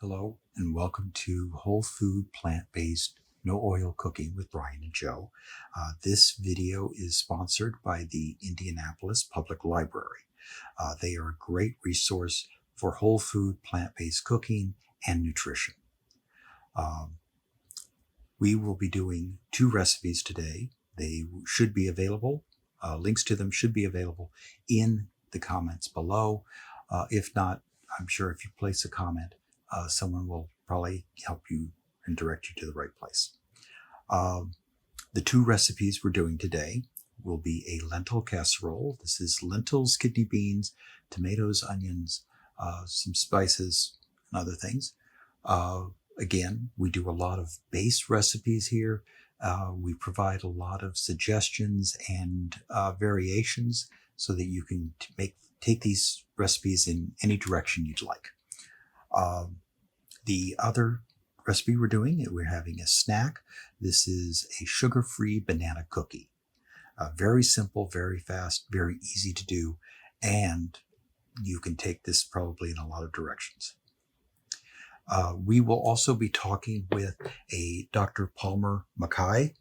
Hello and welcome to Whole Food Plant-Based No Oil Cooking with Brian and Joe. This video is sponsored by the Indianapolis Public Library. They are a great resource for whole food plant-based cooking and nutrition. We will be doing two recipes today. They should be available. Links to them should be available in the comments below. If not, I'm sure if you place a comment, someone will probably help you and direct you to the right place. The two recipes we're doing today will be a lentil casserole. This is lentils, kidney beans, tomatoes, onions, some spices, and other things. Again, we do a lot of base recipes here. We provide a lot of suggestions and variations so that you can take these recipes in any direction you'd like. The other recipe we're having a snack. This is a sugar-free banana cookie. Very simple, very fast, very easy to do, and you can take this probably in a lot of directions. We will also be talking with a Dr. Palmer Mackay,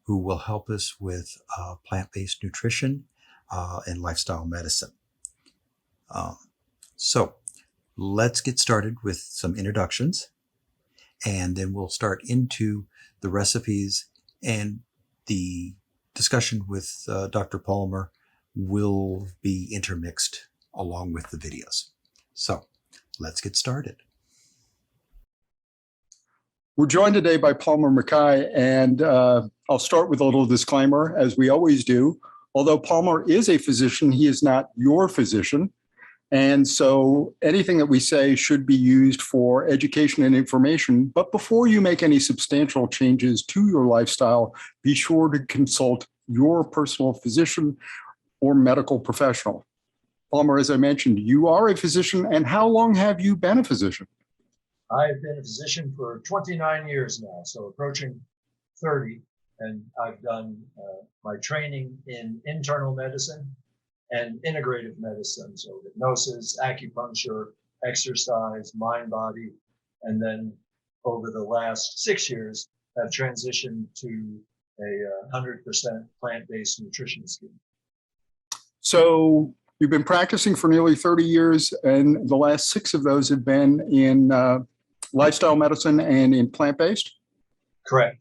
who will help us with plant-based nutrition and lifestyle medicine. So let's get started with some introductions, and then we'll start into the recipes, and the discussion with Dr. Palmer will be intermixed along with the videos. So let's get started. We're joined today by Palmer Mackay, and I'll start with a little disclaimer, as we always do. Although Palmer is a physician, he is not your physician. And so anything that we say should be used for education and information. But before you make any substantial changes to your lifestyle, be sure to consult your personal physician or medical professional. Palmer, as I mentioned, you are a physician, and how long have you been a physician? I've been a physician for 29 years now, so approaching 30, and I've done my training in internal medicine and integrative medicine, so hypnosis, acupuncture, exercise, mind, body, and then over the last 6 years, have transitioned to a 100% plant-based nutrition scheme. So you've been practicing for nearly 30 years, and the last 6 of those have been in lifestyle medicine and in plant-based? Correct.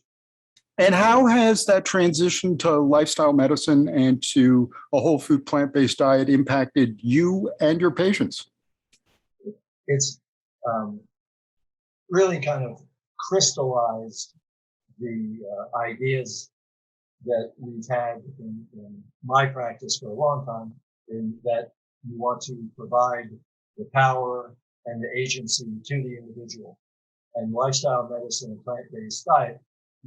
And how has that transition to lifestyle medicine and to a whole food plant-based diet impacted you and your patients? It's really kind of crystallized the ideas that we've had in my practice for a long time, in that you want to provide the power and the agency to the individual. And lifestyle medicine and plant-based diet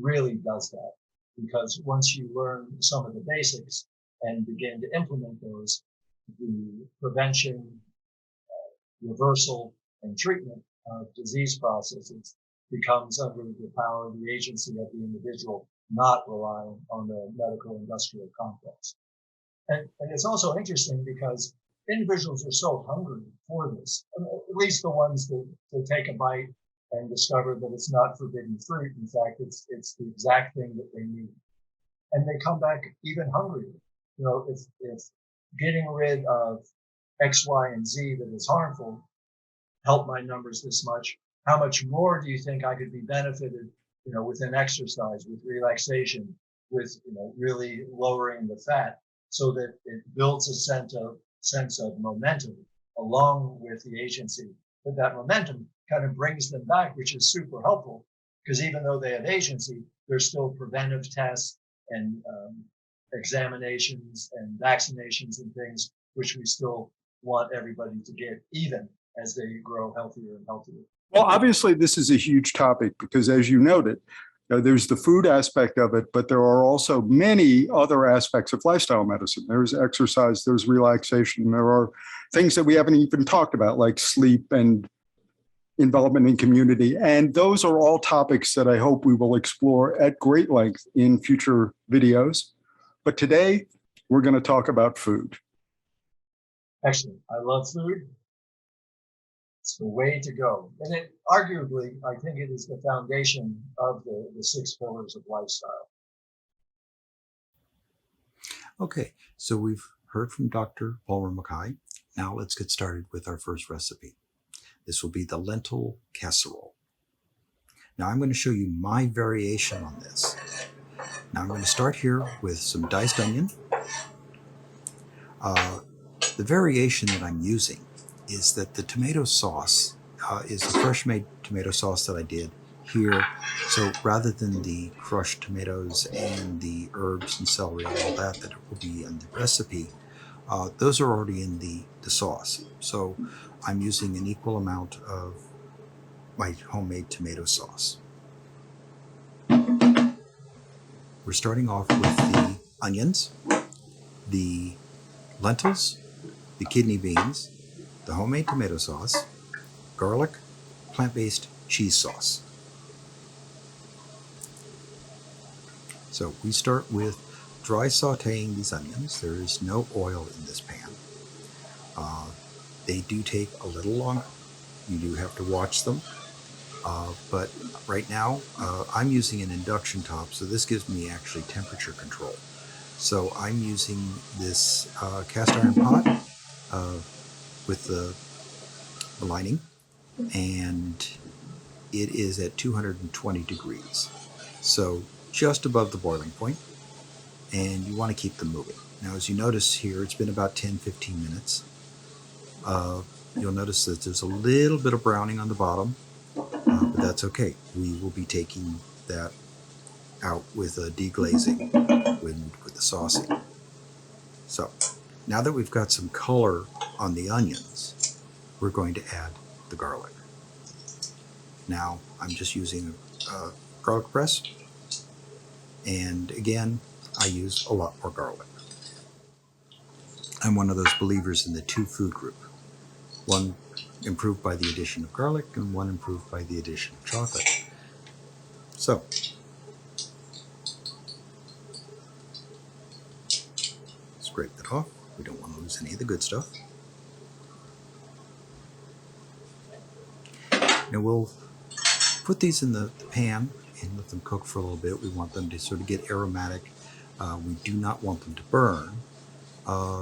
really does that, because once you learn some of the basics and begin to implement those, the prevention, reversal, and treatment of disease processes becomes under the power of the agency of the individual, not relying on the medical industrial complex. And it's also interesting because individuals are so hungry for this, at least the ones that take a bite and discover that it's not forbidden fruit. In fact, it's the exact thing that they need. And they come back even hungrier. You know, if getting rid of X, Y, and Z that is harmful help my numbers this much, how much more do you think I could be benefited, with an exercise, with relaxation, with, really lowering the fat, so that it builds a sense of momentum along with the agency. But that momentum kind of brings them back, which is super helpful, because even though they have agency, there's still preventive tests and examinations and vaccinations and things, which we still want everybody to get, even as they grow healthier and healthier. Well, obviously, this is a huge topic because, as you noted, there's the food aspect of it, but there are also many other aspects of lifestyle medicine. There's exercise, there's relaxation, there are things that we haven't even talked about, like sleep and involvement in community. And those are all topics that I hope we will explore at great length in future videos. But today, we're going to talk about food. Excellent. I love food. It's the way to go. And it arguably, I think it is the foundation of the six pillars of lifestyle. Okay, so we've heard from Dr. Palmer Mackay. Now let's get started with our first recipe. This will be the lentil casserole. Now I'm going to show you my variation on this. Now I'm going to start here with some diced onion. The variation that I'm using is that the tomato sauce is a fresh made tomato sauce that I did here. So rather than the crushed tomatoes and the herbs and celery and all that will be in the recipe, those are already in the sauce. So I'm using an equal amount of my homemade tomato sauce. We're starting off with the onions, the lentils, the kidney beans, the homemade tomato sauce, garlic, plant-based cheese sauce. So we start with dry sauteing these onions. There is no oil in this pan. They do take a little longer. You do have to watch them. But right now, I'm using an induction top, so this gives me actually temperature control. So I'm using this cast iron pot with the lining, and it is at 220 degrees. So just above the boiling point, and you want to keep them moving. Now, as you notice here, it's been about 10-15 minutes. You'll notice that there's a little bit of browning on the bottom, but that's okay. We will be taking that out with a deglazing, with the saucing. So now that we've got some color on the onions, we're going to add the garlic. Now I'm just using a garlic press, and again, I use a lot more garlic. I'm one of those believers in the two food group. One improved by the addition of garlic and one improved by the addition of chocolate. So, scrape that off. We don't want to lose any of the good stuff. Now we'll put these in the pan and let them cook for a little bit. We want them to sort of get aromatic. We do not want them to burn.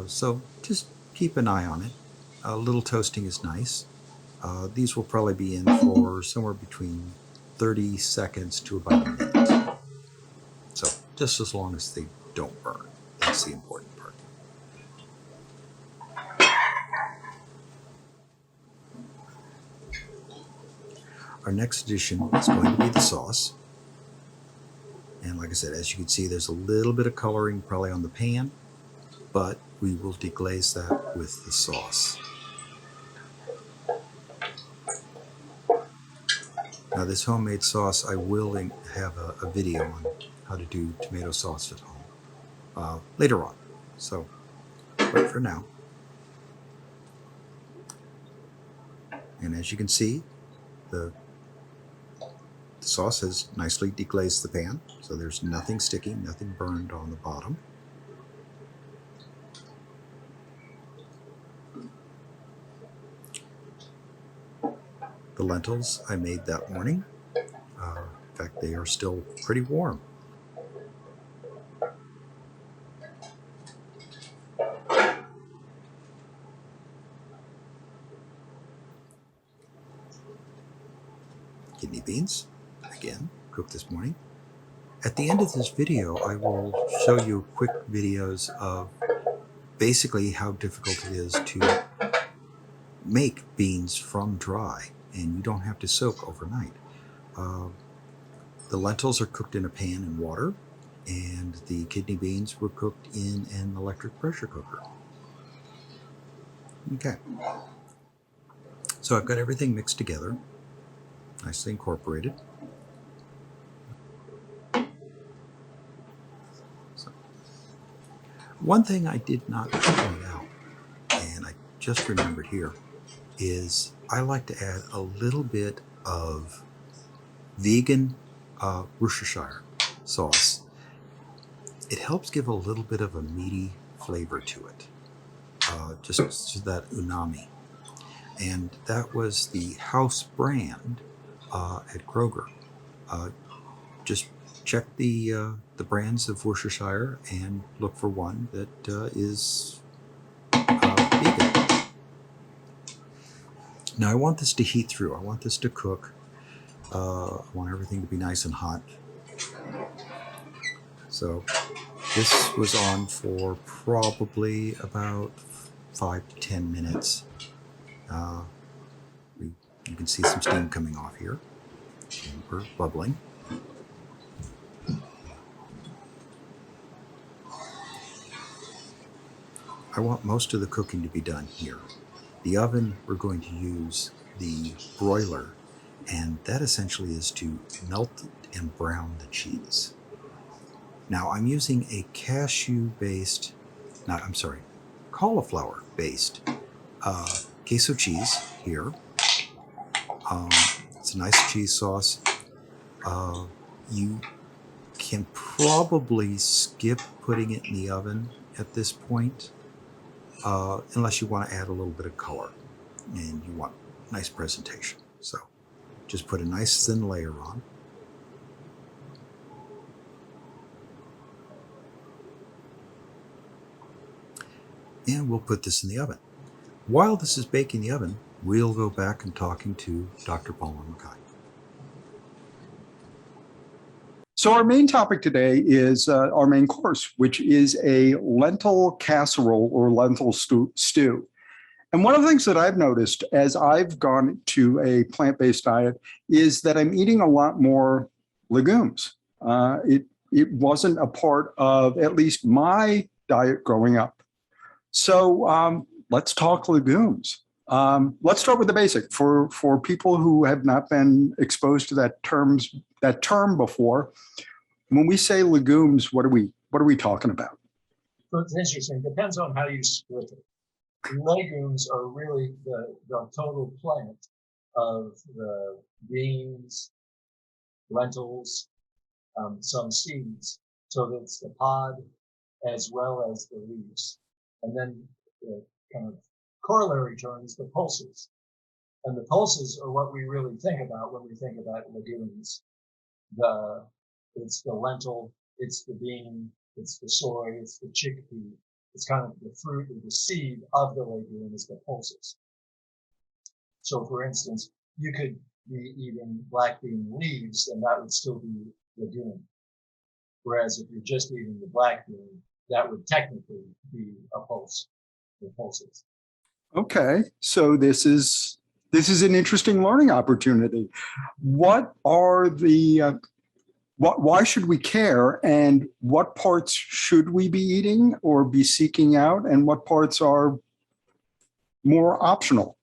So just keep an eye on it. A little toasting is nice. These will probably be in for somewhere between 30 seconds to about a minute. So just as long as they don't burn. That's the important part. Our next addition is going to be the sauce. And like I said, as you can see, there's a little bit of coloring probably on the pan, but we will deglaze that with the sauce. Now this homemade sauce, I will have a video on how to do tomato sauce at home later on. So, but for now. And as you can see, the sauce has nicely deglazed the pan, so there's nothing sticky, nothing burned on the bottom. The lentils I made that morning. In fact, they are still pretty warm. Kidney beans, again, cooked this morning. At the end of this video, I will show you quick videos of basically how difficult it is to make beans from dry, and you don't have to soak overnight. The lentils are cooked in a pan in water, and the kidney beans were cooked in an electric pressure cooker. Okay. So I've got everything mixed together, nicely incorporated. So, one thing I did not point out, and I just remembered here, is I like to add a little bit of vegan Worcestershire sauce. It helps give a little bit of a meaty flavor to it, just that umami. and that was the house brand at Kroger. Just check the brands of Worcestershire and look for one that is vegan. Now I want this to heat through. I want this to cook. I want everything to be nice and hot. So this was on for probably about 5 to 10 minutes. Uh, you can see some steam coming off here, and we're bubbling. I want most of the cooking to be done here. The oven, we're going to use the broiler, and that essentially is to melt and brown the cheese. Now I'm using a cauliflower-based queso cheese here. It's a nice cheese sauce. You can probably skip putting it in the oven at this point, unless you want to add a little bit of color and you want nice presentation. So just put a nice thin layer on. And we'll put this in the oven. While this is baking in the oven, we'll go back and talking to Dr. Palmer McKay. So our main topic today is our main course, which is a lentil casserole or lentil stew. And one of the things that I've noticed as I've gone to a plant-based diet is that I'm eating a lot more legumes. It wasn't a part of at least my diet growing up. So let's talk legumes. Let's start with the basic for people who have not been exposed to that term before. When we say legumes, what are we talking about? So it's interesting. Depends on how you split it. Legumes are really the total plant of the beans, lentils, some seeds. So that's the pod as well as the leaves. And then the kind of corollary terms, the pulses. And the pulses are what we really think about when we think about legumes. It's the lentil, it's the bean, it's the soy, it's the chickpea. It's kind of the fruit or the seed of the legume is the pulses. So for instance, you could be eating black bean leaves and that would still be legume. Whereas if you're just eating the black bean, that would technically be a pulse, the pulses. Okay, so this is an interesting learning opportunity. What are the why should we care, and what parts should we be eating or be seeking out, and what parts are more optional?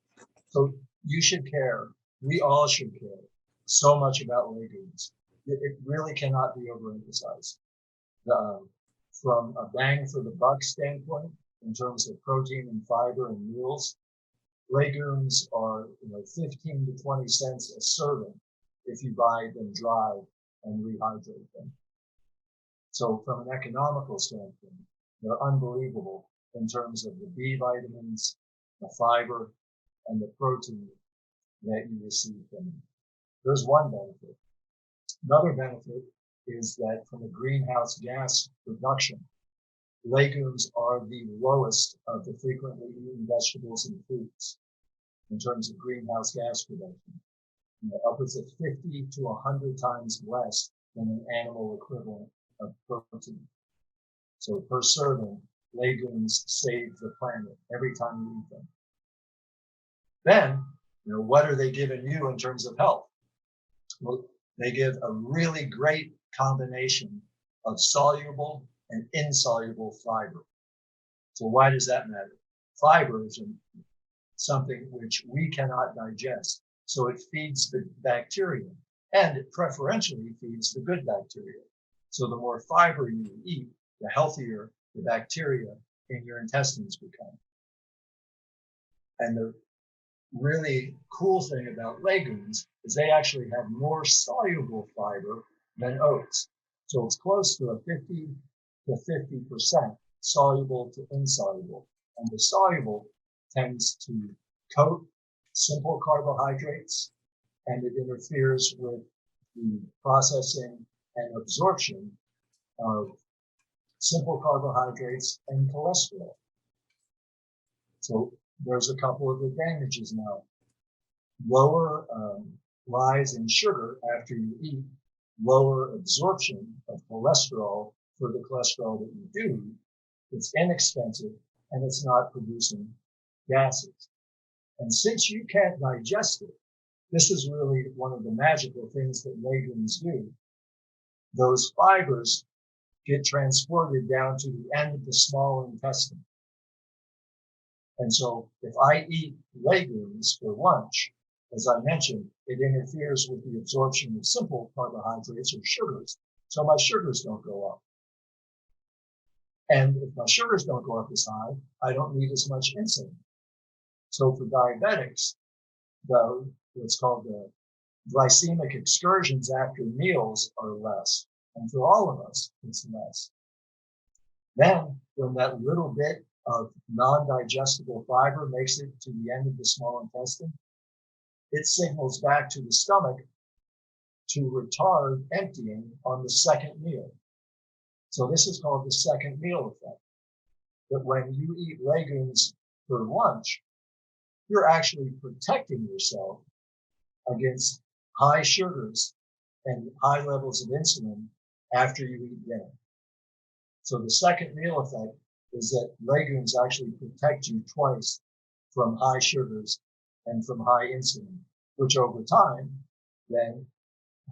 So you should care. We all should care so much about legumes. It really cannot be overemphasized. From a bang for the buck standpoint, in terms of protein and fiber and meals, legumes are 15 to 20 cents a serving if you buy them dry and rehydrate them. So from an economical standpoint, they're unbelievable in terms of the B vitamins, the fiber, and the protein that you receive from them. There's one benefit. Another benefit is that from a greenhouse gas reduction, legumes are the lowest of the frequently eaten vegetables and fruits in terms of greenhouse gas production. Upwards of 50 to 100 times less than an animal equivalent of protein. So per serving, legumes save the planet every time you eat them. Then, what are they giving you in terms of health? Well, they give a really great combination of soluble and insoluble fiber. So why does that matter? Fiber is something which we cannot digest. So it feeds the bacteria, and it preferentially feeds the good bacteria. So the more fiber you eat, the healthier the bacteria in your intestines become. And the really cool thing about legumes is they actually have more soluble fiber than oats. So it's close to a 50 to 50% soluble to insoluble. And the soluble tends to coat simple carbohydrates, and it interferes with the processing and absorption of simple carbohydrates and cholesterol. So there's a couple of advantages now. Lower rise in sugar after you eat, lower absorption of cholesterol for the cholesterol that you do eat. It's inexpensive and it's not producing gases. And since you can't digest it, this is really one of the magical things that legumes do. Those fibers get transported down to the end of the small intestine. And so if I eat legumes for lunch, as I mentioned, it interferes with the absorption of simple carbohydrates or sugars. So my sugars don't go up. And if my sugars don't go up as high, I don't need as much insulin. So for diabetics, what's called the glycemic excursions after meals are less. And for all of us, it's less. Then when that little bit of non-digestible fiber makes it to the end of the small intestine, it signals back to the stomach to retard emptying on the second meal. So this is called the second meal effect. That when you eat legumes for lunch, you're actually protecting yourself against high sugars and high levels of insulin after you eat dinner. So the second meal effect is that legumes actually protect you twice from high sugars and from high insulin, which over time then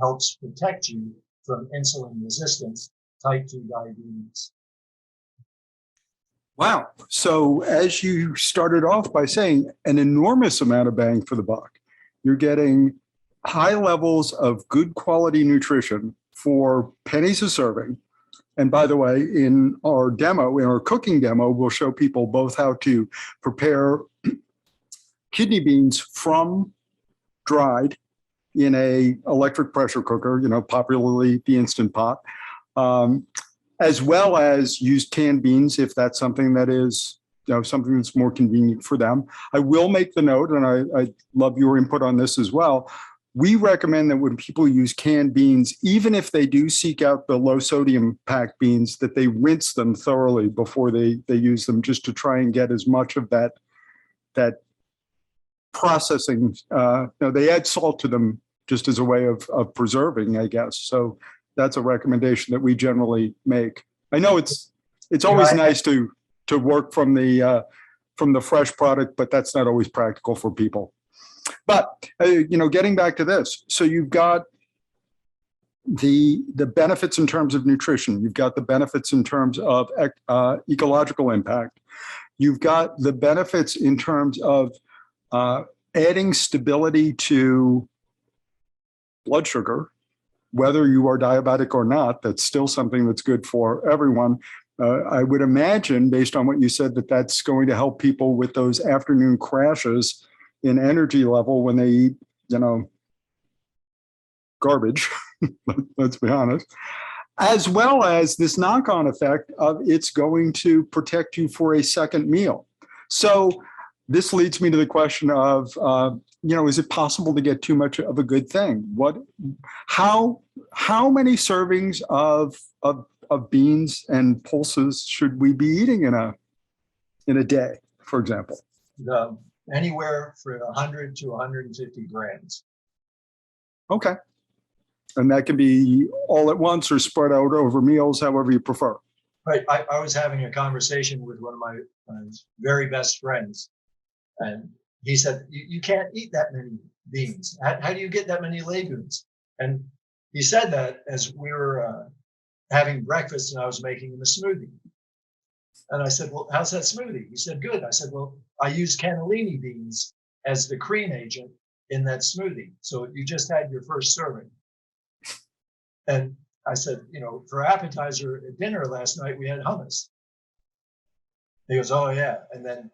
helps protect you from insulin resistance, type 2 diabetes. Wow. So as you started off by saying an enormous amount of bang for the buck, you're getting high levels of good quality nutrition for pennies a serving. And by the way, in our demo, in our cooking demo, we'll show people both how to prepare kidney beans from dried in a electric pressure cooker, popularly the Instant Pot, as well as use canned beans if that's something that is something that's more convenient for them. I will make the note, and I love your input on this as well. We recommend that when people use canned beans, even if they do seek out the low sodium packed beans, that they rinse them thoroughly before they use them, just to try and get as much of that processing. They add salt to them just as a way of preserving, I guess. So that's a recommendation that we generally make. I know it's always nice to work from the fresh product, but that's not always practical for people. But getting back to this, so you've got the benefits in terms of nutrition, you've got the benefits in terms of ecological impact, you've got the benefits in terms of adding stability to blood sugar, whether you are diabetic or not. That's still something that's good for everyone. I would imagine, based on what you said, that that's going to help people with those afternoon crashes in energy level when they eat, garbage, let's be honest, as well as this knock-on effect of it's going to protect you for a second meal. So this leads me to the question of, is it possible to get too much of a good thing? How many servings of beans and pulses should we be eating in a day, for example? Anywhere from 100 to 150 grams. Okay. And that can be all at once or spread out over meals, however you prefer. Right. I was having a conversation with one of my very best friends, and he said, you can't eat that many beans. How do you get that many legumes? And he said that as we were having breakfast and I was making him a smoothie. And I said, well, how's that smoothie? He said, good. I said, well, I used cannellini beans as the cream agent in that smoothie. So you just had your first serving. And I said, for appetizer at dinner last night, we had hummus. He goes, oh yeah. And then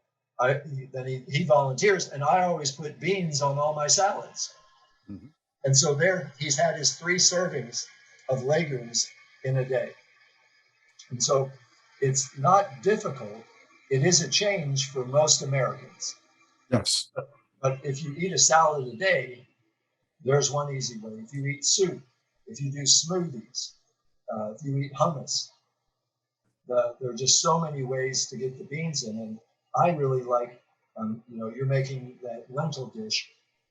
he volunteers, and I always put beans on all my salads. Mm-hmm. And so there he's had his 3 servings of legumes in a day. And so it's not difficult. It is a change for most Americans. Yes. But if you eat a salad a day, there's one easy way. If you eat soup, if you do smoothies, if you eat hummus, there are just so many ways to get the beans in. And I really like, you're making that lentil dish.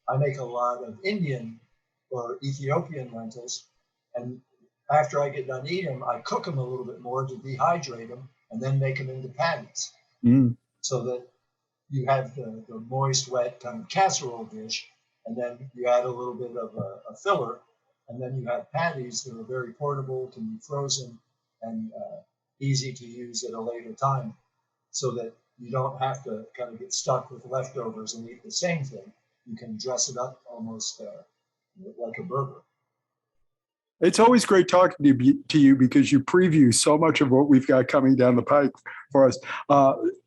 I make a lot of Indian or Ethiopian lentils. And after I get done eating them, I cook them a little bit more to dehydrate them and then make them into patties so that you have the moist, wet kind of casserole dish. And then you add a little bit of a filler. And then you have patties that are very portable, can be frozen, and easy to use at a later time so that you don't have to kind of get stuck with leftovers and eat the same thing. You can dress it up almost like a burger. It's always great talking to you because you preview so much of what we've got coming down the pike for us.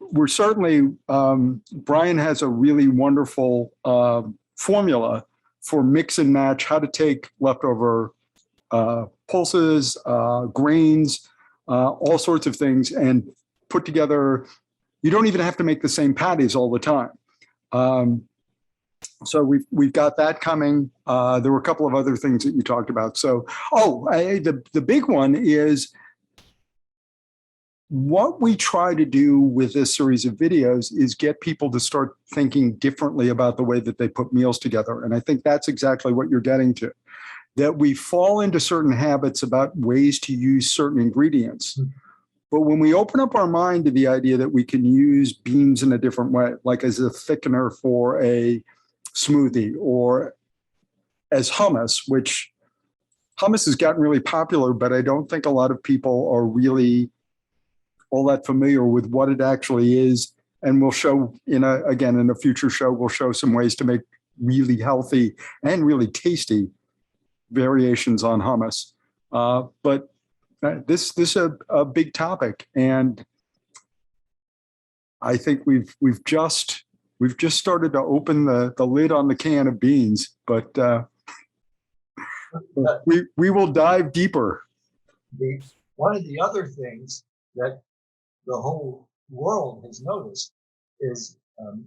We're certainly, Brian has a really wonderful formula for mix and match, how to take leftover pulses, grains, all sorts of things, and put together. You don't even have to make the same patties all the time. So we've got that coming. There were a couple of other things that you talked about. So, the big one is what we try to do with this series of videos is get people to start thinking differently about the way that they put meals together. And I think that's exactly what you're getting to, that we fall into certain habits about ways to use certain ingredients. But when we open up our mind to the idea that we can use beans in a different way, like as a thickener for a smoothie or as hummus, which hummus has gotten really popular, but I don't think a lot of people are really all that familiar with what it actually is. And we'll show in a future show, we'll show some ways to make really healthy and really tasty variations on hummus. But this is a big topic, and I think we've just started to open the lid on the can of beans, but we will dive deeper. One of the other things that the whole world has noticed is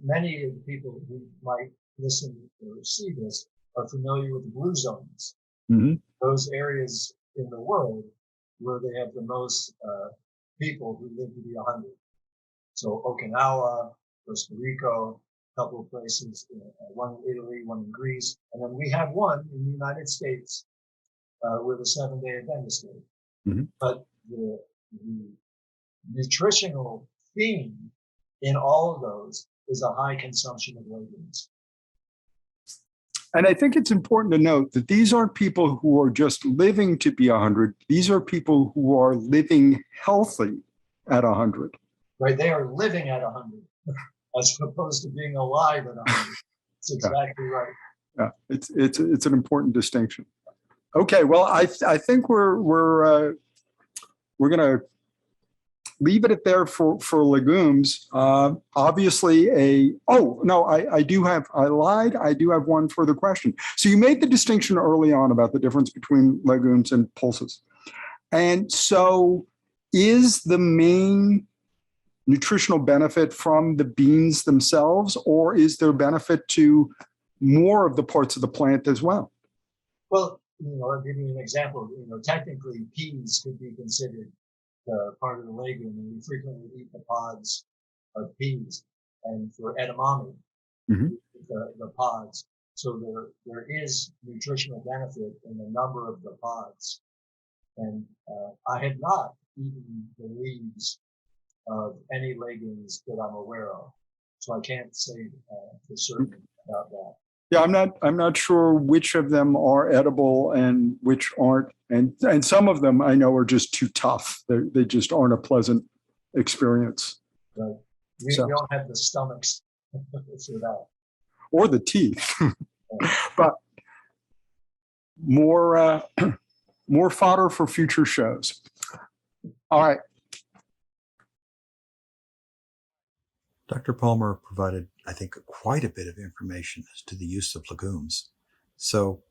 many of the people who might listen or see this are familiar with the blue zones. Mm-hmm. Those areas in the world where they have the most people who live to be 100. So Okinawa, Costa Rica, a couple of places, one in Italy, one in Greece, and then we have one in the United States where the Seventh-day Adventists live. Mm-hmm. But the nutritional theme in all of those is a high consumption of legumes. And I think it's important to note that these aren't people who are just living to be 100. These are people who are living healthy at 100. Right? They are living at 100 as opposed to being alive at 100. It's exactly right. Yeah, it's an important distinction. Okay, well, I think we're going to leave it at there for legumes. Obviously, I lied. I do have one further question. So you made the distinction early on about the difference between legumes and pulses. And so is the main nutritional benefit from the beans themselves, or is there benefit to more of the parts of the plant as well? Well, I'll give you an example. Technically peas could be considered part of the legume, and we frequently eat the pods of peas. And for edamame, the pods. So there is nutritional benefit in a number of the pods. And I have not eaten the leaves of any legumes that I'm aware of, so I can't say for certain about that. Yeah, I'm not sure which of them are edible and which aren't, and some of them I know are just too tough. They just aren't a pleasant experience. Right. We don't have the stomachs for that, or the teeth. But more fodder for future shows. All right. Dr. Palmer provided, I think, quite a bit of information as to the use of legumes. So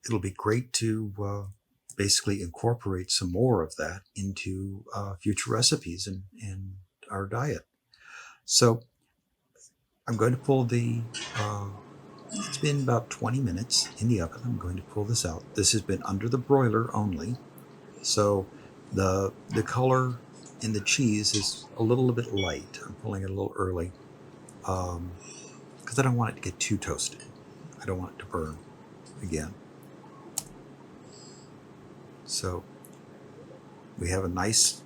it'll be great to basically incorporate some more of that into future recipes in our diet. So I'm going to pull the, it's been about 20 minutes in the oven. I'm going to pull this out. This has been under the broiler only. So the color in the cheese is a little bit light. I'm pulling it a little early because I don't want it to get too toasted. I don't want it to burn again. So we have a nice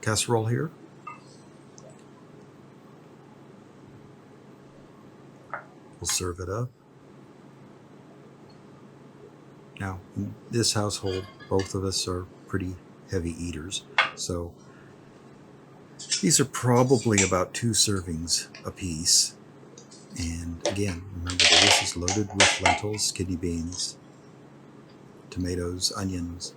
casserole here. We'll serve it up. Now, in this household, both of us are pretty heavy eaters, so these are probably about 2 servings apiece. And again, remember that this is loaded with lentils, kidney beans, tomatoes, onions.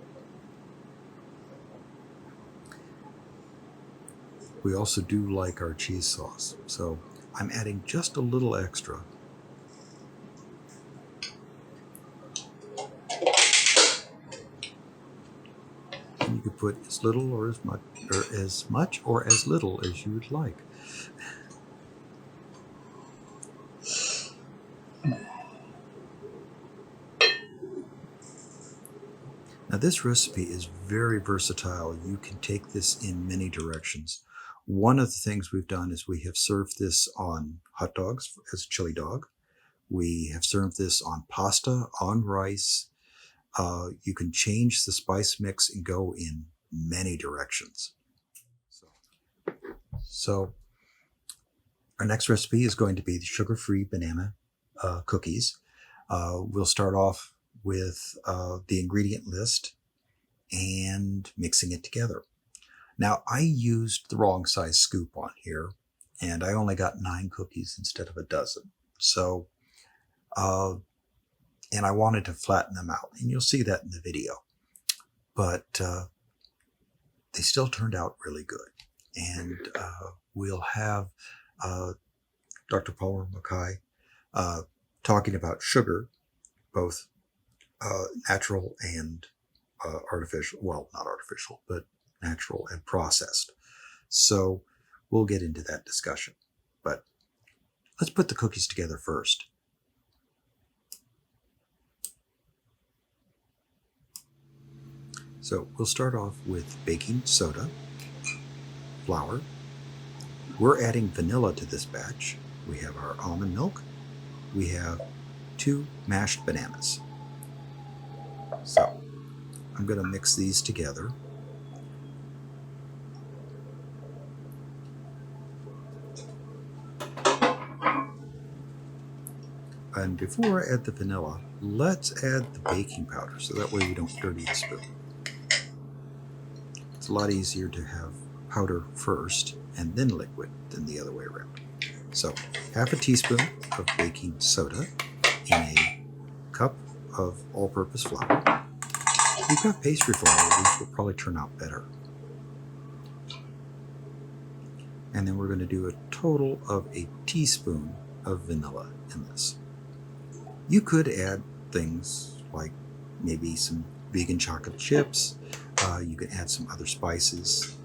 We also do like our cheese sauce, so I'm adding just a little extra. And you could put as little or as much or as little as you would like. Now this recipe is very versatile. You can take this in many directions. One of the things we've done is we have served this on hot dogs as a chili dog. We have served this on pasta, on rice. You can change the spice mix and go in many directions. So our next recipe is going to be the sugar-free banana cookies. We'll start off with the ingredient list and mixing it together. Now, I used the wrong size scoop on here, and I only got 9 cookies instead of a dozen. So, and I wanted to flatten them out, and you'll see that in the video. But they still turned out really good. And we'll have Dr. Palmer Mackay talking about sugar, both natural and artificial. Well, not artificial, but natural and processed. So we'll get into that discussion. But let's put the cookies together first. So we'll start off with baking soda, flour. We're adding vanilla to this batch. We have our almond milk. We have 2 mashed bananas. So I'm going to mix these together. And before I add the vanilla, let's add the baking powder so that way we don't dirty the spoon. It's a lot easier to have powder first and then liquid than the other way around. So half a teaspoon of baking soda in a cup of all-purpose flour. If you've got pastry flour, these will probably turn out better. And then we're going to do a total of a teaspoon of vanilla in this. You could add things like maybe some vegan chocolate chips. You can add some other spices.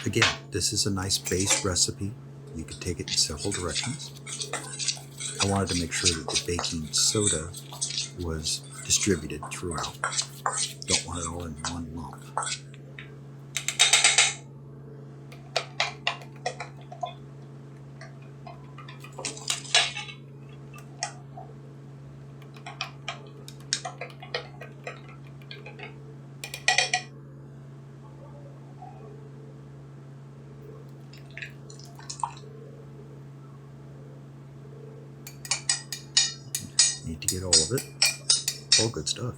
Again, this is a nice base recipe. You could take it in several directions. I wanted to make sure that the baking soda was distributed throughout. Don't want it all in one lump. Need to get all of it. All good stuff.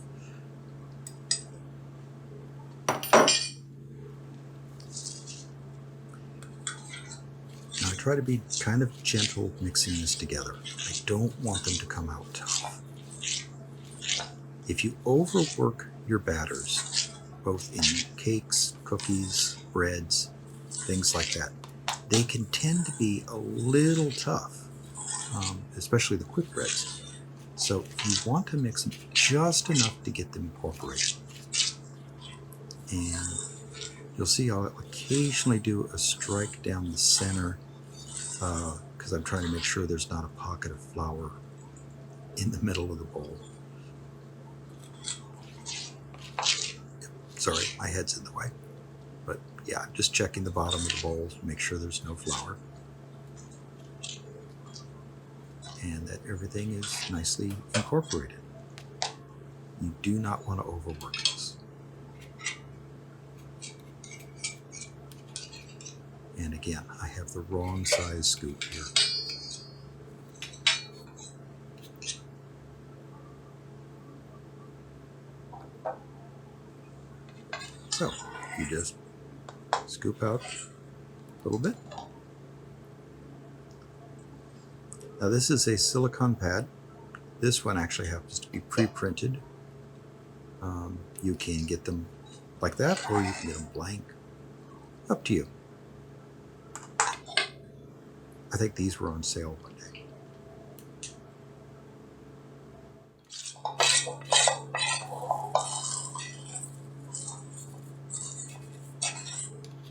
Now I try to be kind of gentle mixing this together. I don't want them to come out tough. If you overwork your batters, both in cakes, cookies, breads, things like that, they can tend to be a little tough, especially the quick breads. So you want to mix them just enough to get them incorporated. And You'll see I'll occasionally do a strike down the center because I'm trying to make sure there's not a pocket of flour in the middle of the bowl. Sorry, my head's in the way. But yeah, I'm just checking the bottom of the bowl to make sure there's no flour. And that everything is nicely incorporated. You do not want to overwork this. And again, I have the wrong size scoop here. So you just scoop out a little bit. Now this is a silicone pad. This one actually happens to be pre-printed. You can get them like that, or you can get them blank. Up to you. I think these were on sale one day.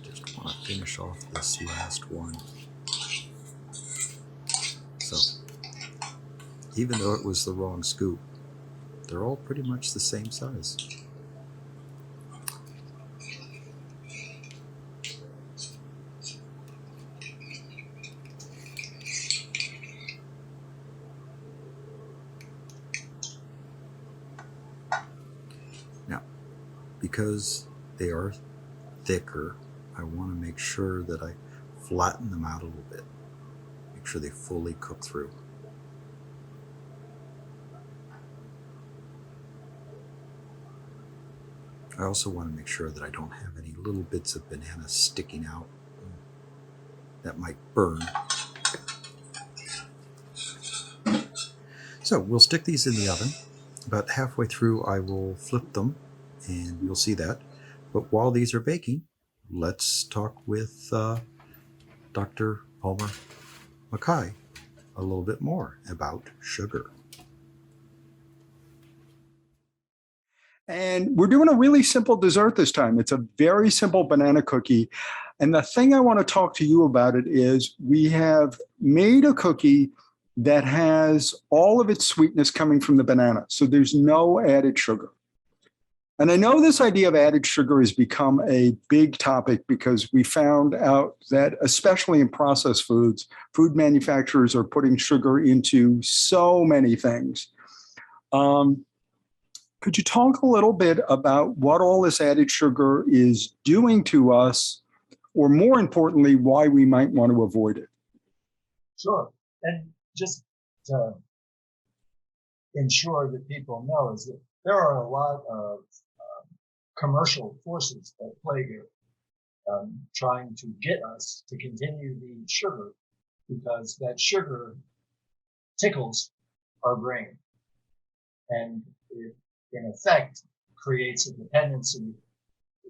Just want to finish off this last one. So, even though it was the wrong scoop, they're all pretty much the same size. Now, because they are thicker, I want to make sure that I flatten them out a little bit. Make sure they fully cook through. I also want to make sure that I don't have any little bits of banana sticking out that might burn. So we'll stick these in the oven. About halfway through, I will flip them, and you'll see that. But while these are baking, let's talk with Dr. Palmer Mackay a little bit more about sugar. And we're doing a really simple dessert this time. It's a very simple banana cookie. And the thing I want to talk to you about it is we have made a cookie that has all of its sweetness coming from the banana. So there's no added sugar. And I know this idea of added sugar has become a big topic because we found out that, especially in processed foods, food manufacturers are putting sugar into so many things. Could you talk a little bit about what all this added sugar is doing to us, or more importantly, why we might want to avoid it? Sure. And just to ensure that people know is that there are a lot of commercial forces at play here, trying to get us to continue to eat sugar because that sugar tickles our brain. And it, in effect, creates a dependency,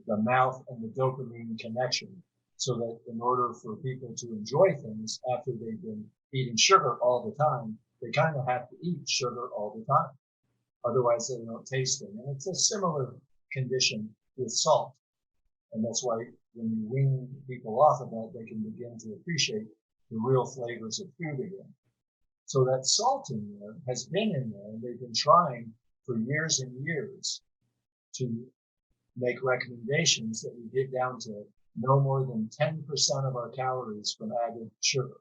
the mouth and the dopamine connection, so that in order for people to enjoy things after they've been eating sugar all the time, they kind of have to eat sugar all the time. Otherwise, they don't taste it. And it's a similar condition with salt. And that's why when you wean people off of that, they can begin to appreciate the real flavors of food again. So that salt in there has been in there, and they've been trying for years and years to make recommendations that we get down to no more than 10% of our calories from added sugar.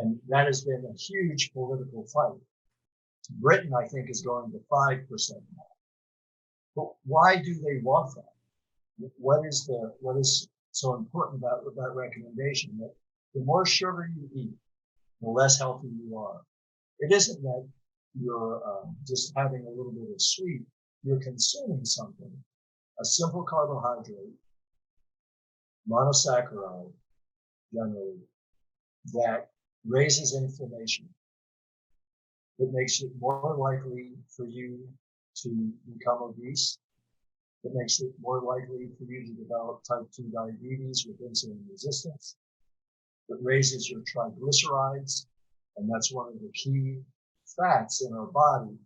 And that has been a huge political fight. Britain, I think, is going to 5% now. But why do they want that? What is so important about that recommendation? That the more sugar you eat, the less healthy you are. It isn't that you're just having a little bit of sweet. You're consuming something, a simple carbohydrate, monosaccharide, generally, that raises inflammation. It makes it more likely for you to become obese. It makes it more likely for you to develop type 2 diabetes with insulin resistance. It raises your triglycerides, and that's one of the key fats in our body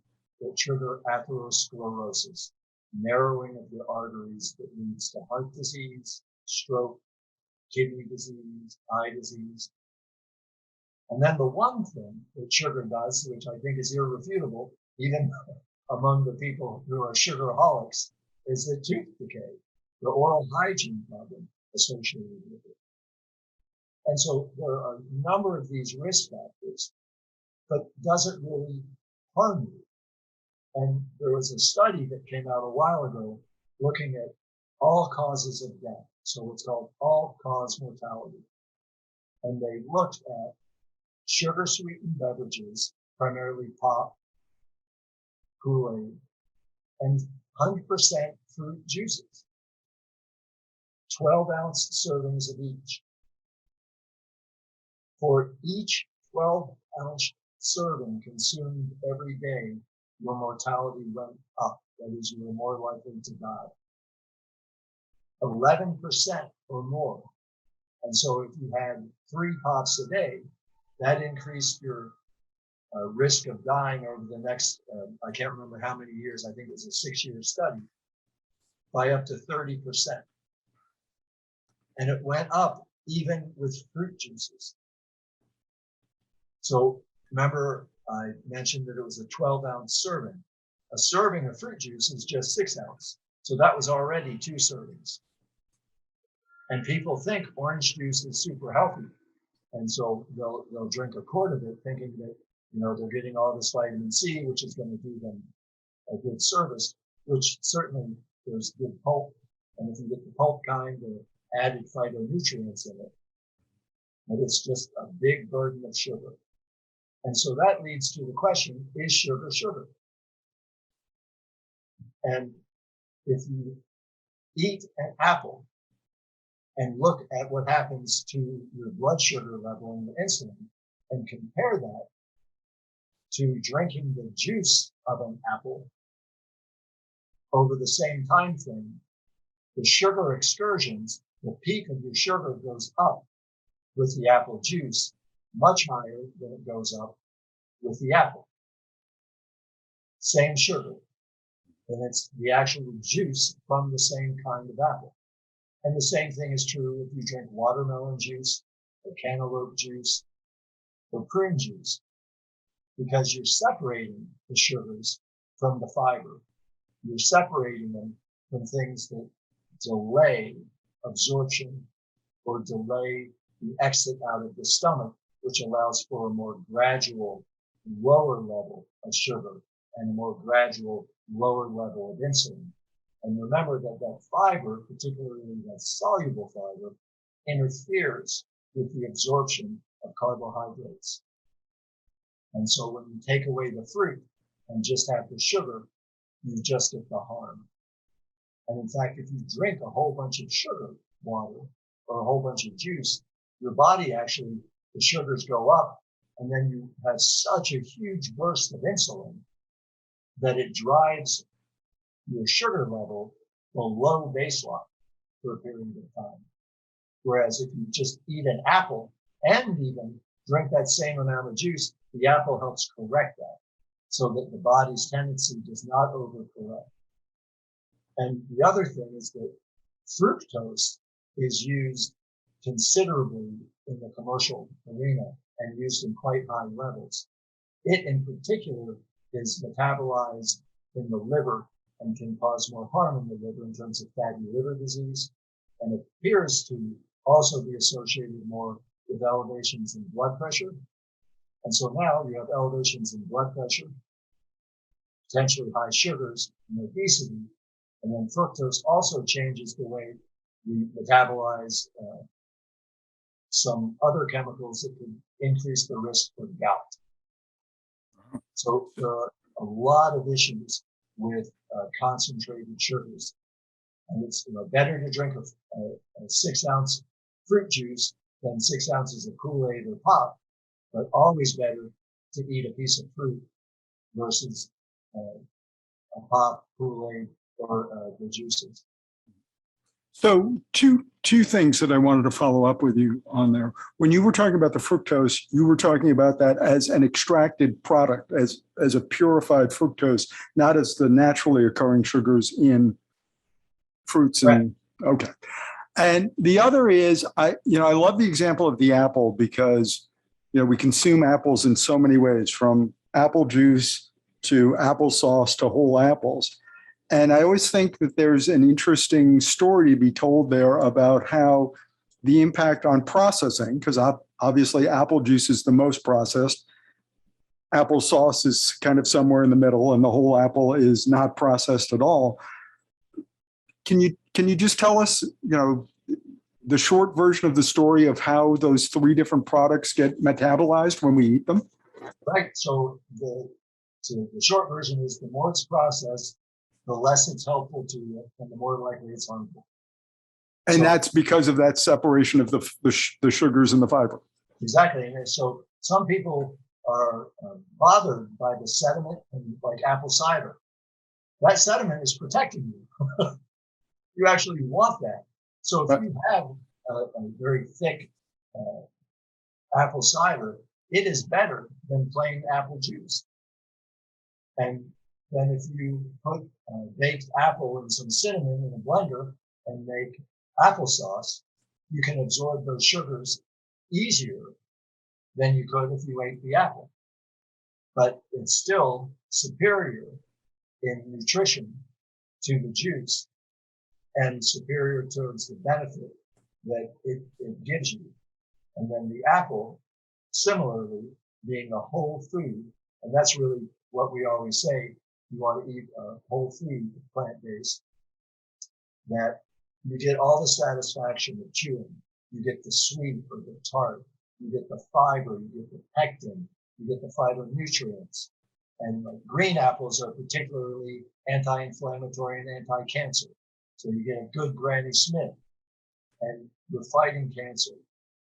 that trigger atherosclerosis. narrowing of the arteries that leads to heart disease, stroke, kidney disease, eye disease. And then the one thing that sugar does, which I think is irrefutable, even among the people who are sugaraholics, is the tooth decay, the oral hygiene problem associated with it. And so there are a number of these risk factors, but does it really harm you? And there was a study that came out a while ago looking at all causes of death. So it's called all-cause mortality. And they looked at sugar-sweetened beverages, primarily pop, Kool-Aid, and 100% fruit juices, 12-ounce servings of each. For each 12-ounce serving consumed every day, your mortality went up. That is, you were more likely to die. 11% or more. And so if you had 3 pops a day, that increased your risk of dying over the next, I can't remember how many years, I think it was a 6-year study, by up to 30%. And it went up even with fruit juices. So remember, I mentioned that it was a 12-ounce serving. A serving of fruit juice is just 6 ounces. So that was already 2 servings. And people think orange juice is super healthy. And so they'll drink a quart of it thinking that, they're getting all this vitamin C, which is going to do them a good service, which certainly there's good pulp. And if you get the pulp kind, there are added phytonutrients in it. But it's just a big burden of sugar. And so that leads to the question, is sugar sugar? And if you eat an apple and look at what happens to your blood sugar level and your insulin and compare that to drinking the juice of an apple over the same time frame, the sugar excursions, the peak of your sugar goes up with the apple juice much higher than it goes up with the apple. Same sugar, and it's the actual juice from the same kind of apple. And the same thing is true if you drink watermelon juice or cantaloupe juice or prune juice, because you're separating the sugars from the fiber. You're separating them from things that delay absorption or delay the exit out of the stomach, which allows for a more gradual lower level of sugar and a more gradual lower level of insulin. And remember that fiber, particularly that soluble fiber, interferes with the absorption of carbohydrates. And so when you take away the fruit and just have the sugar, you just get the harm. And in fact, if you drink a whole bunch of sugar water or a whole bunch of juice, your body actually, the sugars go up, and then you have such a huge burst of insulin that it drives your sugar level below baseline for a period of time. Whereas if you just eat an apple and even drink that same amount of juice, the apple helps correct that so that the body's tendency does not overcorrect. And the other thing is that fructose is used considerably in the commercial arena and used in quite high levels. It in particular is metabolized in the liver and can cause more harm in the liver in terms of fatty liver disease, and it appears to also be associated more with elevations in blood pressure. And so now you have elevations in blood pressure, potentially high sugars and obesity, and then fructose also changes the way we metabolize some other chemicals that can increase the risk for gout. So there are a lot of issues with concentrated sugars. And it's better to drink a 6-ounce fruit juice than 6 ounces of Kool-Aid or pop, but always better to eat a piece of fruit versus a pop, Kool-Aid, or the juices. So two things that I wanted to follow up with you on there. When you were talking about the fructose, you were talking about that as an extracted product, as a purified fructose, not as the naturally occurring sugars in fruits. Right. And okay. And the other is I love the example of the apple because we consume apples in so many ways, from apple juice to applesauce to whole apples. And I always think that there's an interesting story to be told there about how the impact on processing, because obviously apple juice is the most processed. Applesauce is kind of somewhere in the middle, and the whole apple is not processed at all. Can you just tell us, the short version of the story of how those three different products get metabolized when we eat them? Right. So the short version is the more it's processed, the less it's helpful to you, and the more likely it's harmful. And So, that's because of that separation of the sugars and the fiber. exactly. And so some people are bothered by the sediment and like apple cider. That sediment is protecting you. You actually want that. So if you have a very thick apple cider, it is better than plain apple juice. And then if you put baked apple and some cinnamon in a blender and make applesauce, you can absorb those sugars easier than you could if you ate the apple. But it's still superior in nutrition to the juice and superior towards the benefit that it gives you. And then the apple, similarly, being a whole food, and that's really what we always say, you want to eat a whole food, plant-based, that you get all the satisfaction of chewing. You get the sweet or the tart, you get the fiber, you get the pectin, you get the phytonutrients. And like green apples are particularly anti-inflammatory and anti-cancer. So you get a good Granny Smith, and you're fighting cancer.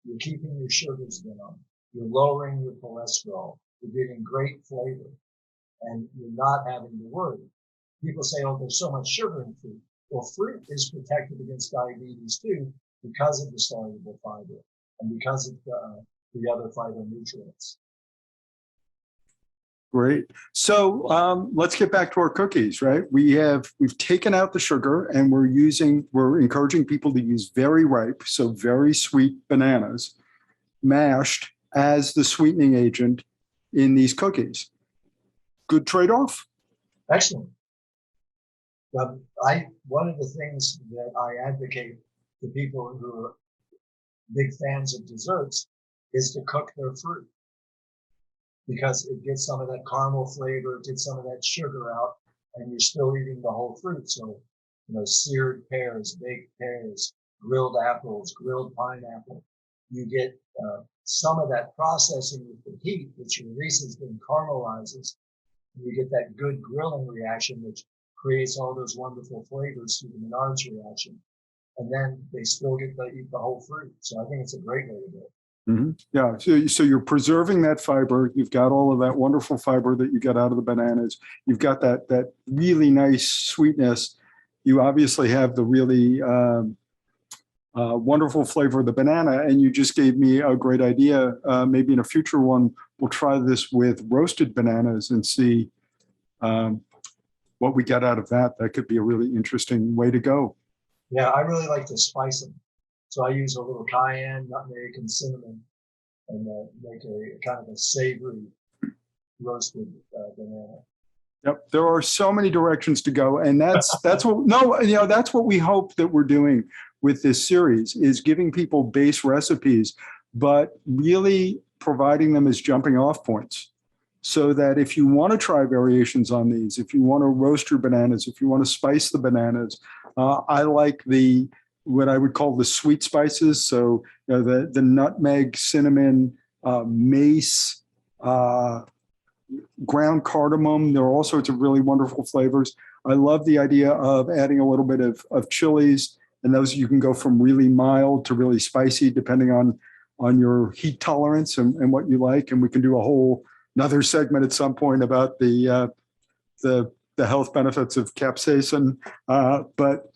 You're keeping your sugars down. You're lowering your cholesterol. You're getting great flavor, and you're not having to worry. People say, oh, there's so much sugar in fruit. Well, fruit is protected against diabetes too because of the soluble fiber and because of the other phytonutrients. Great. So let's get back to our cookies, right? We've taken out the sugar, and we're encouraging people to use very ripe, so very sweet bananas, mashed as the sweetening agent in these cookies. Good trade-off. Excellent. One of the things that I advocate to people who are big fans of desserts is to cook their fruit, because it gets some of that caramel flavor, it gets some of that sugar out, and you're still eating the whole fruit. So, seared pears, baked pears, grilled apples, grilled pineapple, you get some of that processing with the heat, which releases and caramelizes, and you get that good grilling reaction, which creates all those wonderful flavors through the Menard's reaction. And then they still get to eat the whole fruit. So I think it's a great way to do it. Mm-hmm. Yeah. So you're preserving that fiber. You've got all of that wonderful fiber that you get out of the bananas. You've got that really nice sweetness. You obviously have the really wonderful flavor of the banana. And you just gave me a great idea. Maybe in a future one, we'll try this with roasted bananas and see what we get out of that. That could be a really interesting way to go. Yeah, I really like to spice them. So I use a little cayenne, nutmeg, and cinnamon, and make a kind of a savory roasted banana. Yep, there are so many directions to go, and that's what we hope that we're doing with this series, is giving people base recipes, but really providing them as jumping off points, so that if you want to try variations on these, if you want to roast your bananas, if you want to spice the bananas, I like what I would call the sweet spices. So the nutmeg, cinnamon, mace, ground cardamom. There are all sorts of really wonderful flavors. I love the idea of adding a little bit of chilies, and those you can go from really mild to really spicy depending on your heat tolerance and what you like. And we can do another segment at some point about the health benefits of capsaicin. But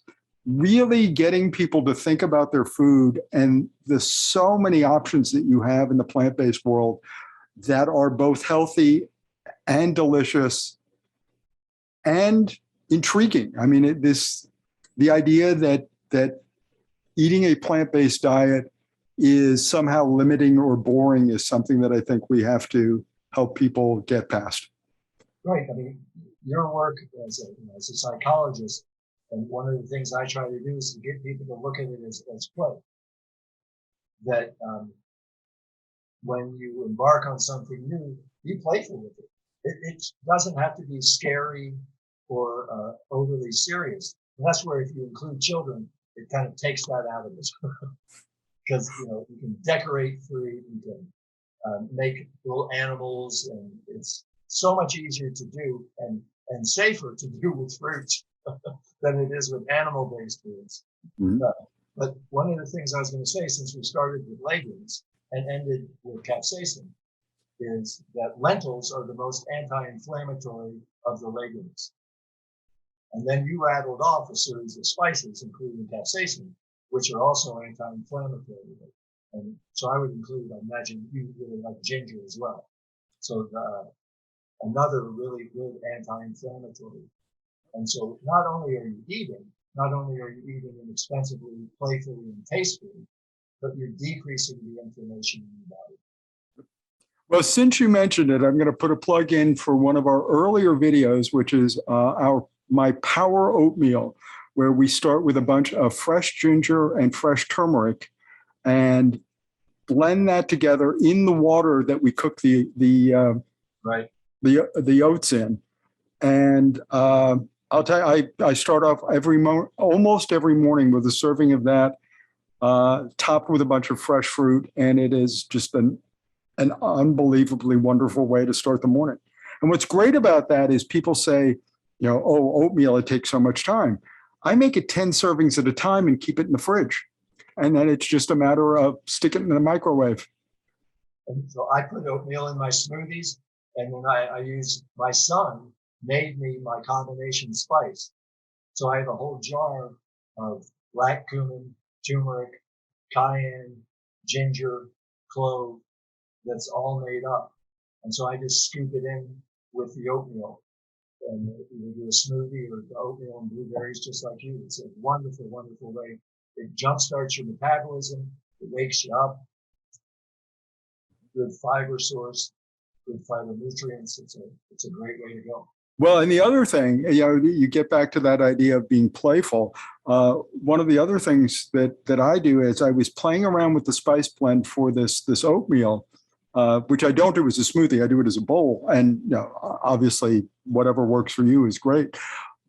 really getting people to think about their food and the so many options that you have in the plant-based world that are both healthy and delicious and intriguing. I mean, the idea that eating a plant-based diet is somehow limiting or boring is something that I think we have to help people get past. Right. I mean, your work as a psychologist, and one of the things I try to do is to get people to look at it as play. That when you embark on something new, be playful with it. It doesn't have to be scary or overly serious. And that's where if you include children, it kind of takes that out of it. Because, you can decorate fruit, you can make little animals, and it's so much easier to do and safer to do with fruits than it is with animal-based foods. Mm-hmm. But one of the things I was going to say, since we started with legumes and ended with capsaicin, is that lentils are the most anti-inflammatory of the legumes. And then you rattled off a series of spices, including capsaicin, which are also anti-inflammatory. And so I would include, I imagine you really like ginger as well. So another really good anti-inflammatory. And so not only are you eating inexpensively, playfully, and tastefully, but you're decreasing the inflammation in your body. Well, since you mentioned it, I'm going to put a plug in for one of our earlier videos, which is my power oatmeal, where we start with a bunch of fresh ginger and fresh turmeric and blend that together in the water that we cook the oats in. And I'll tell you, I start off almost every morning with a serving of that, topped with a bunch of fresh fruit, and it is just an unbelievably wonderful way to start the morning. And what's great about that is people say, oh, oatmeal, it takes so much time. I make it 10 servings at a time and keep it in the fridge. And then it's just a matter of sticking it in the microwave. And so I put oatmeal in my smoothies, and then I use, my son made me my combination spice. So I have a whole jar of black cumin, turmeric, cayenne, ginger, clove, that's all made up. And so I just scoop it in with the oatmeal and either do a smoothie or the oatmeal and blueberries, just like you. It's a wonderful, wonderful way. It jumpstarts your metabolism. It wakes you up. Good fiber source, good phytonutrients. It's a great way to go. Well, and the other thing, you get back to that idea of being playful. One of the other things that I do is I was playing around with the spice blend for this oatmeal, which I don't do as a smoothie. I do it as a bowl. And obviously, whatever works for you is great.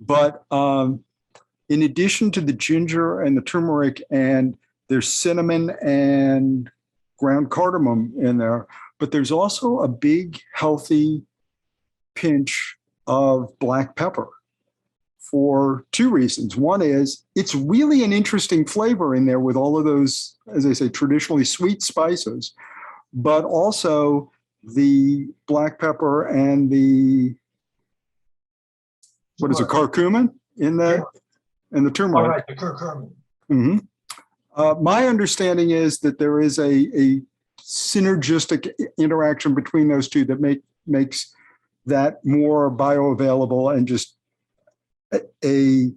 But in addition to the ginger and the turmeric, and there's cinnamon and ground cardamom in there, but there's also a big, healthy pinch of black pepper for two reasons. One is it's really an interesting flavor in there with all of those, as I say, traditionally sweet spices, but also the black pepper and the, what is it, curcumin in the turmeric. All right, the curcumin. Mm-hmm. My understanding is that there is a synergistic interaction between those two that makes that more bioavailable and just a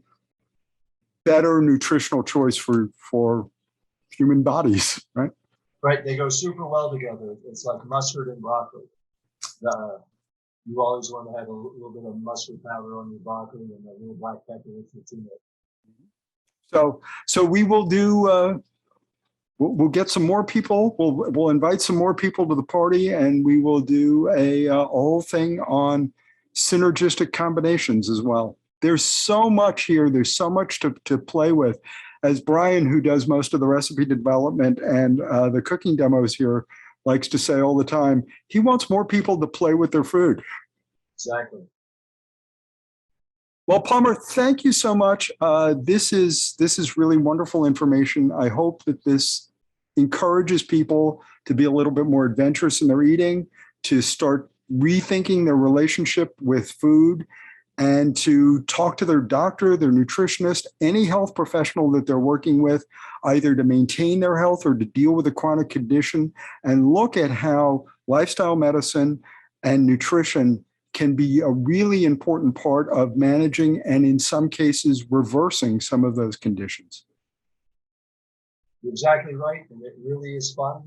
better nutritional choice for human bodies, right? Right, they go super well together. It's like mustard and broccoli. You always want to have a little bit of mustard powder on your broccoli and a little black pepper with your tomato. So we will do. We'll get some more people. We'll invite some more people to the party, and we will do a whole thing on synergistic combinations as well. There's so much here. There's so much to play with. As Brian, who does most of the recipe development and the cooking demos here, likes to say all the time, he wants more people to play with their food. Exactly. Well, Palmer, thank you so much. This is really wonderful information. I hope that this encourages people to be a little bit more adventurous in their eating, to start rethinking their relationship with food, and to talk to their doctor, their nutritionist, any health professional that they're working with, either to maintain their health or to deal with a chronic condition, and look at how lifestyle medicine and nutrition can be a really important part of managing and in some cases reversing some of those conditions. You're exactly right, and it really is fun.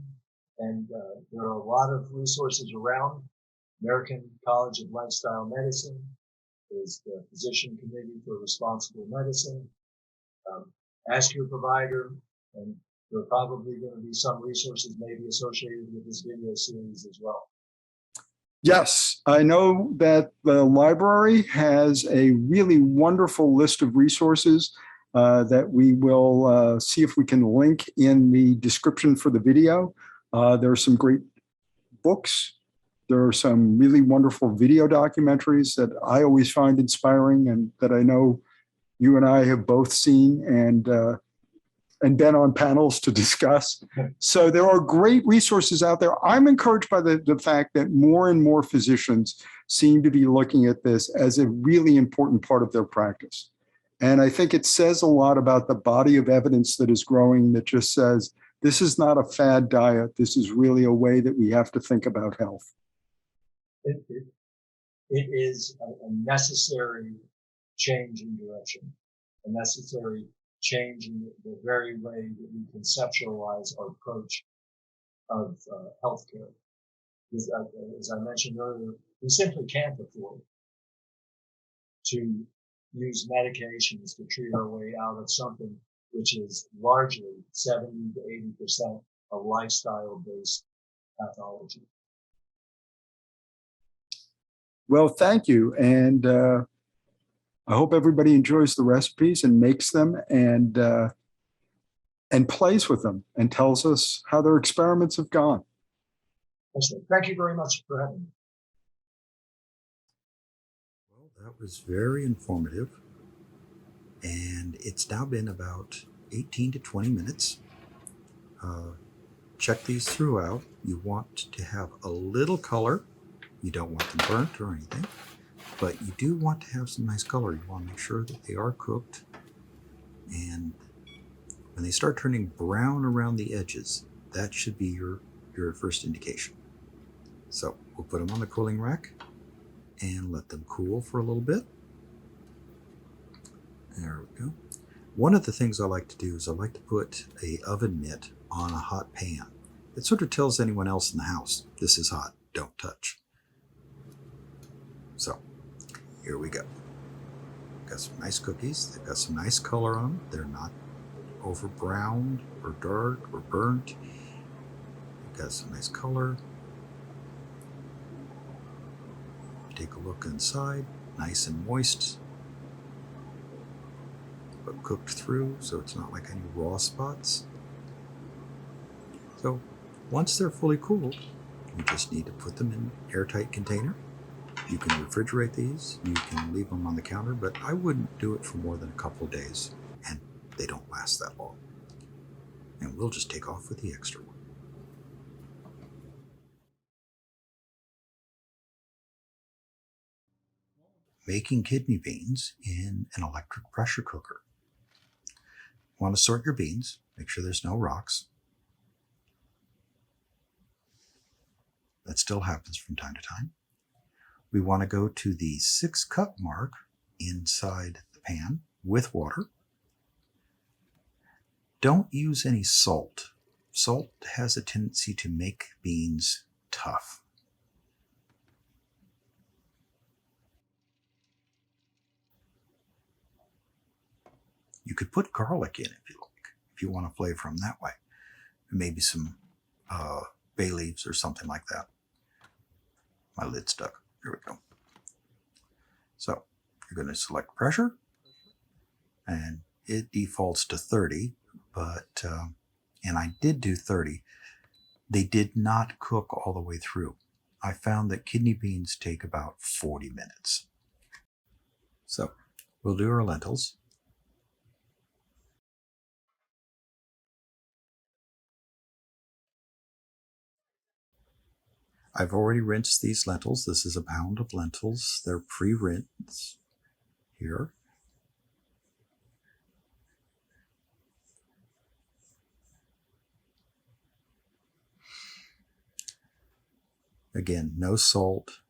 And there are a lot of resources around. American College of Lifestyle Medicine is the Physician Committee for Responsible Medicine. Ask your provider, and there are probably going to be some resources maybe associated with this video series as well. Yes, I know that the library has a really wonderful list of resources that we will see if we can link in the description for the video. There are some great books. There are some really wonderful video documentaries that I always find inspiring and that I know you and I have both seen and been on panels to discuss. So there are great resources out there. I'm encouraged by the fact that more and more physicians seem to be looking at this as a really important part of their practice. And I think it says a lot about the body of evidence that is growing that just says, this is not a fad diet. This is really a way that we have to think about health. It is a necessary change in direction, a necessary change in the very way that we conceptualize our approach of healthcare. As I mentioned earlier, we simply can't afford to use medications to treat our way out of something which is largely 70 to 80% a lifestyle-based pathology. Well, thank you. And I hope everybody enjoys the recipes and makes them and plays with them and tells us how their experiments have gone. Thank you very much for having me. Well, that was very informative. And it's now been about 18 to 20 minutes. Check these throughout. You want to have a little color. You don't want them burnt or anything, but you do want to have some nice color. You want to make sure that they are cooked. And when they start turning brown around the edges, that should be your first indication. So we'll put them on the cooling rack and let them cool for a little bit. There we go. One of the things I like to do is I like to put a oven mitt on a hot pan. It sort of tells anyone else in the house, this is hot, don't touch. So here we go. Got some nice cookies. They've got some nice color on them. They're not over browned or dark or burnt. They've got some nice color. Take a look inside, nice and moist, but cooked through, so it's not like any raw spots. So once they're fully cooled, you just need to put them in an airtight container. You can refrigerate these, you can leave them on the counter, but I wouldn't do it for more than a couple of days, and they don't last that long. And we'll just take off with the extra one. Making kidney beans in an electric pressure cooker. You want to sort your beans, make sure there's no rocks. That still happens from time to time. We want to go to the 6-cup mark inside the pan with water. Don't use any salt. Salt has a tendency to make beans tough. You could put garlic in if you like, if you want to flavor them that way. Maybe some bay leaves or something like that. My lid stuck. Here we go. So you're going to select pressure, and it defaults to 30, but, and I did do 30. They did not cook all the way through. I found that kidney beans take about 40 minutes. So we'll do our lentils. I've already rinsed these lentils. This is a pound of lentils. They're pre-rinsed. here. Again, no salt.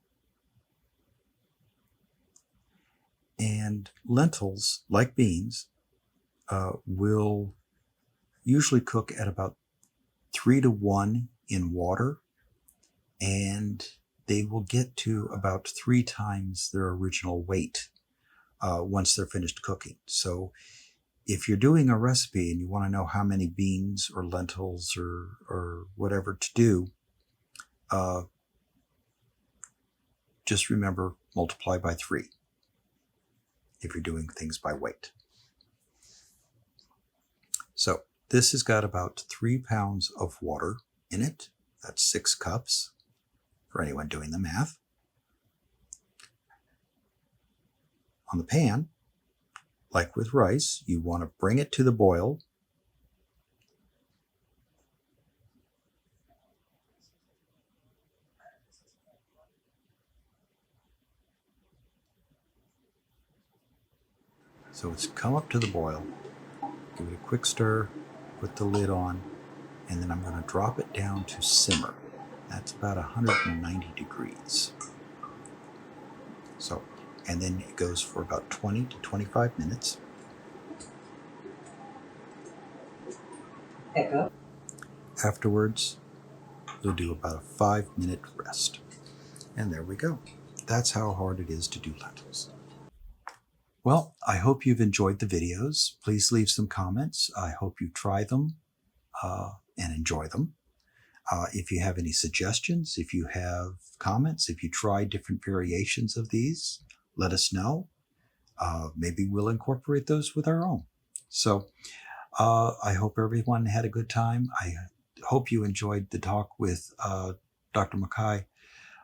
And lentils, like beans, will usually cook at about 3 to 1 in water, and they will get to about 3 times their original weight once they're finished cooking. So if you're doing a recipe and you want to know how many beans or lentils or whatever to do, just remember, multiply by 3 if you're doing things by weight. So this has got about 3 pounds of water in it. That's 6 cups for anyone doing the math. On the pan, like with rice, you want to bring it to the boil. So it's come up to the boil. Give it a quick stir, put the lid on, and then I'm going to drop it down to simmer. That's about 190 degrees. So, and then it goes for about 20 to 25 minutes. Afterwards, you'll do about a 5-minute rest. And there we go. That's how hard it is to do lentils. Well, I hope you've enjoyed the videos. Please leave some comments. I hope you try them and enjoy them. If you have any suggestions, if you have comments, if you try different variations of these, let us know. Maybe we'll incorporate those with our own. So I hope everyone had a good time. I hope you enjoyed the talk with Dr. Mackay.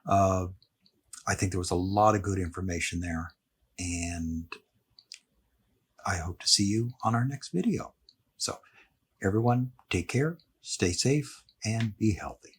I think there was a lot of good information there, and I hope to see you on our next video. So everyone, take care, stay safe, and be healthy.